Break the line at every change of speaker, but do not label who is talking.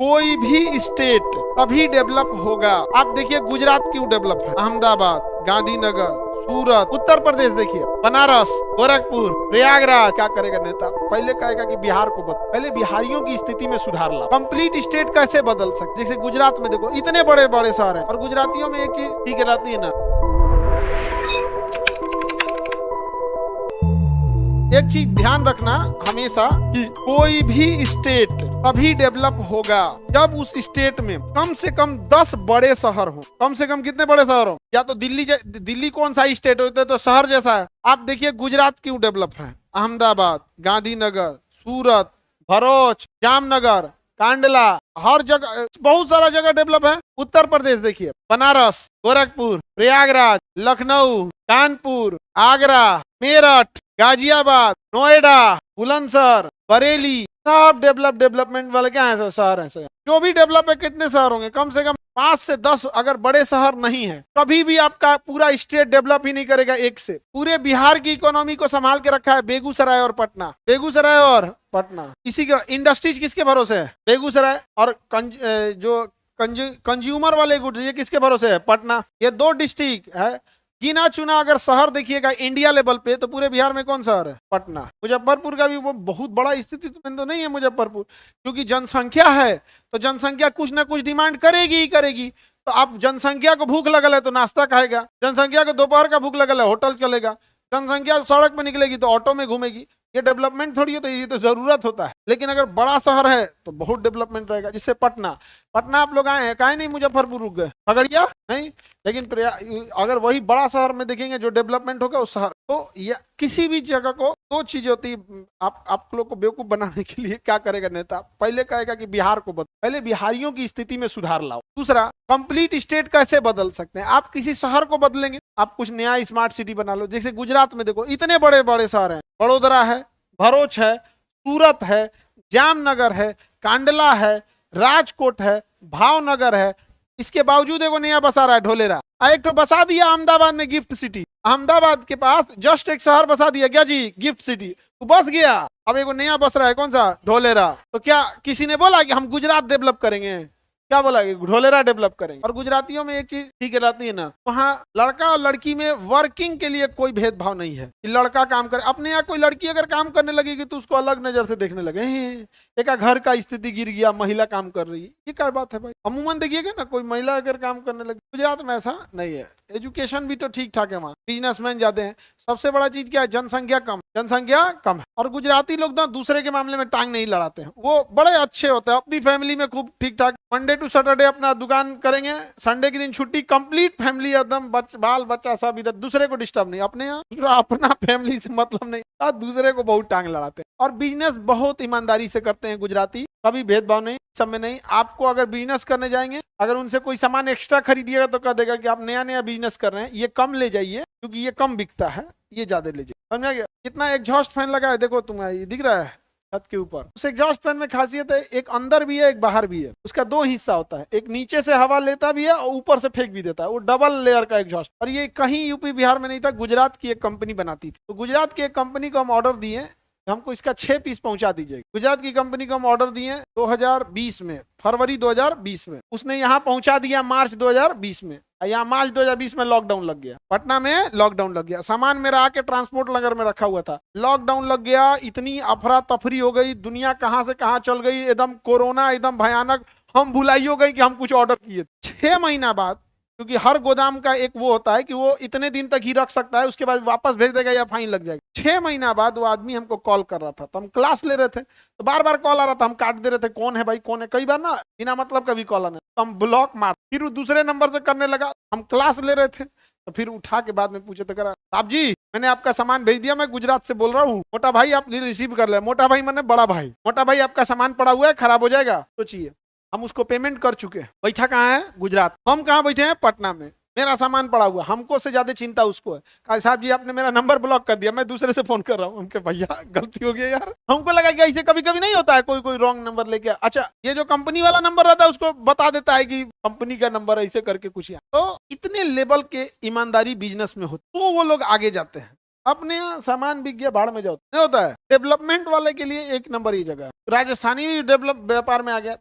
कोई भी स्टेट तभी डेवलप होगा। आप देखिए गुजरात क्यों डेवलप है, अहमदाबाद, गांधीनगर, सूरत, उत्तर प्रदेश देखिए, बनारस, गोरखपुर, प्रयागराज। क्या करेगा नेता? पहले कहेगा कि बिहार को बदल, पहले बिहारियों की स्थिति में सुधार ला। कंप्लीट स्टेट कैसे बदल सकते? जैसे गुजरात में देखो इतने बड़े बड़े शहर हैं और गुजरातियों में एक चीज ठीक रहती है ना, एक चीज ध्यान रखना हमेशा कि कोई भी स्टेट तभी डेवलप होगा जब उस स्टेट में कम से कम 10 बड़े शहर हो। कम से कम कितने बड़े शहर हो? या तो दिल्ली कौन सा स्टेट होता है तो शहर जैसा है। आप देखिए गुजरात क्यों डेवलप है, अहमदाबाद, गांधीनगर, सूरत, भरूच, जामनगर, कांडला, हर जगह बहुत सारा जगह डेवलप है। उत्तर प्रदेश देखिए, बनारस, गोरखपुर, प्रयागराज, लखनऊ, कानपुर, आगरा, मेरठ, गाजियाबाद, नोएडा, बुलंदशहर, बरेली, सब डेवलपमेंट वाले क्या है शहर है। जो भी डेवलप है कितने शहर होंगे? कम से कम 5 से 10 अगर बड़े शहर नहीं है कभी भी आपका पूरा स्टेट डेवलप ही नहीं करेगा। एक से पूरे बिहार की इकोनॉमी को संभाल के रखा है बेगूसराय और पटना, बेगूसराय और पटना। इसी का इंडस्ट्रीज किसके भरोसे है? बेगूसराय। और जो कंज्यूमर वाले गुड्स ये किसके भरोसे है? पटना। ये 2 डिस्ट्रिक्ट है। गिना चुना अगर शहर देखिएगा इंडिया लेवल पे तो पूरे बिहार में कौन शहर है? पटना। मुजफ्फरपुर का भी वो बहुत बड़ा स्थिति तो नहीं है मुजफ्फरपुर, क्योंकि जनसंख्या है तो जनसंख्या कुछ ना कुछ डिमांड करेगी ही करेगी। तो आप जनसंख्या को भूख लगल है तो नाश्ता खाएगा, जनसंख्या को दोपहर का भूख लगल है होटल चलेगा, जनसंख्या सड़क पे निकलेगी तो ऑटो में घूमेगी। ये डेवलपमेंट थोड़ी होता है, ये तो जरूरत होता है। लेकिन अगर बड़ा शहर है तो बहुत डेवलपमेंट रहेगा। जिससे पटना आप लोग आए हैं, काहे नहीं मुजफ्फरपुर रुक गए? खगड़िया नहीं, लेकिन अगर वही बड़ा शहर में देखेंगे जो डेवलपमेंट होगा उस शहर तो या किसी भी जगह को 2 चीज होती है। आप लोग को बेवकूफ बनाने के लिए क्या करेगा नेता? पहले कहेगा कि बिहार को बदल, पहले बिहारियों की स्थिति में सुधार लाओ। दूसरा, कंप्लीट स्टेट कैसे बदल सकते हैं? आप किसी शहर को बदलेंगे, आप कुछ नया स्मार्ट सिटी बना लो। जैसे गुजरात में देखो इतने बड़े बड़े शहर हैं, वडोदरा है, भरूच है, सूरत है, जामनगर है, कांडला है, राजकोट है, भावनगर है। इसके बावजूद एगो नया बसा रहा है ढोलेरा। एक तो बसा दिया अहमदाबाद में गिफ्ट सिटी, अहमदाबाद के पास जस्ट एक शहर बसा दिया क्या जी? Gift city. तो बस गया, अब एगो नया बस रहा है कौन सा? ढोलेरा। तो क्या किसी ने बोला कि हम गुजरात डेवलप करेंगे? क्या बोला कि ढोलेरा डेवलप करेंगे? और गुजरातियों में एक चीज ठीक रहती है ना, वहाँ लड़का और लड़की में वर्किंग के लिए कोई भेदभाव नहीं है कि लड़का काम करे। अपने यहाँ कोई लड़की अगर काम करने लगेगी तो उसको अलग नजर से देखने लगे, एक घर का स्थिति गिर गया, महिला काम कर रही है, ये क्या बात है भाई? अमूमन देखिएगा ना कोई महिला अगर काम करने लगी। गुजरात में ऐसा नहीं है। एजुकेशन भी तो ठीक ठाक है वहाँ, बिजनेसमैन ज्यादा है। सबसे बड़ा चीज क्या है? जनसंख्या कम है। और गुजराती लोग ना दूसरे के मामले में टांग नहीं लड़ाते हैं, वो बड़े अच्छे होते हैं। अपनी फैमिली में खूब ठीक ठाक मंडे टू सैटरडे अपना दुकान करेंगे, संडे के दिन छुट्टी, कंप्लीट फैमिली एकदम बाल बच्चा सब इधर, दूसरे को डिस्टर्ब नहीं। अपने यहाँ अपना फैमिली से मतलब नहीं, दूसरे को बहुत टांग लड़ाते हैं। और बिजनेस बहुत ईमानदारी से करते हैं गुजराती, कभी भेदभाव नहीं, सब में नहीं। आपको अगर बिजनेस करने जाएंगे, अगर उनसे कोई सामान एक्स्ट्रा खरीदिएगा तो कह देगा कि आप नया बिजनेस कर रहे हैं, ये कम ले जाइए क्योंकि ये कम बिकता है, ये ज्यादा ले जाइए। समझ गया? कितना एग्जॉस्ट फैन लगा है देखो तुम्हें, ये दिख रहा है छत के ऊपर। उस एग्जॉस्ट फैन में खासियत है, एक अंदर भी है एक बाहर भी है। उसका 2 हिस्सा होता है, एक नीचे से हवा लेता भी है और ऊपर से फेंक भी देता है। वो डबल लेयर का एग्जॉस्ट। और ये कहीं यूपी बिहार में नहीं था, गुजरात की एक कंपनी बनाती थी। तो गुजरात की एक कंपनी को हम ऑर्डर दिए, हमको इसका 6 पीस पहुंचा दीजिएगा। गुजरात की कंपनी को हम ऑर्डर दिए 2020 में, फरवरी 2020 में। उसने यहाँ पहुंचा दिया मार्च 2020 में। यहाँ मार्च 2020 में लॉकडाउन लग गया, पटना में लॉकडाउन लग गया। सामान मेरा आके ट्रांसपोर्ट नगर में रखा हुआ था, लॉकडाउन लग गया। इतनी अफरा तफरी हो गई, दुनिया कहां से कहां चल गई, एकदम कोरोना एकदम भयानक। हम भुलाई हो गई कि हम कुछ ऑर्डर किए। 6 महीना बाद, क्योंकि हर गोदाम का एक वो होता है कि वो इतने दिन तक ही रख सकता है, उसके बाद वापस भेज देगा या फाइन लग जाएगा। 6 महीना बाद वो आदमी हमको कॉल कर रहा था, तो हम क्लास ले रहे थे, तो बार बार कॉल आ रहा था, हम काट दे रहे थे, कौन है भाई कौन है, कई बार ना बिना मतलब का भी कॉल आने, तो हम ब्लॉक मार। फिर वो दूसरे नंबर से करने लगा, हम क्लास ले रहे थे, तो फिर उठा के बाद में पूछे तो करा, साहब जी मैंने आपका सामान भेज दिया, मैं गुजरात से बोल रहा हूँ, मोटा भाई आप रिसीव कर ले। मोटा भाई मैंने बड़ा भाई, मोटा भाई आपका सामान पड़ा हुआ है, खराब हो जाएगा। सोचिए, हम उसको पेमेंट कर चुके, बैठा कहाँ है? गुजरात। हम कहाँ बैठे हैं? पटना में। मेरा सामान पड़ा हुआ, हमको से ज्यादा चिंता उसको है। कहा साहब जी आपने मेरा नंबर ब्लॉक कर दिया, मैं दूसरे से फोन कर रहा हूँ। उनके भैया गलती हो गई यार, हमको लगा कि ऐसे कभी कभी नहीं होता है, कोई रॉन्ग नंबर लेके। अच्छा, ये जो कंपनी वाला नंबर रहता है उसको बता देता है कि कंपनी का नंबर ऐसे करके कुछ। तो इतने लेवल के ईमानदारी बिजनेस में हो तो वो लोग आगे जाते हैं। अपने यहाँ सामान बिक गया, भाड़ में जाओ, नहीं होता है। डेवलपमेंट वाले के लिए एक नंबर ही जगह है। राजस्थानी भी डेवलप व्यापार में आ गया,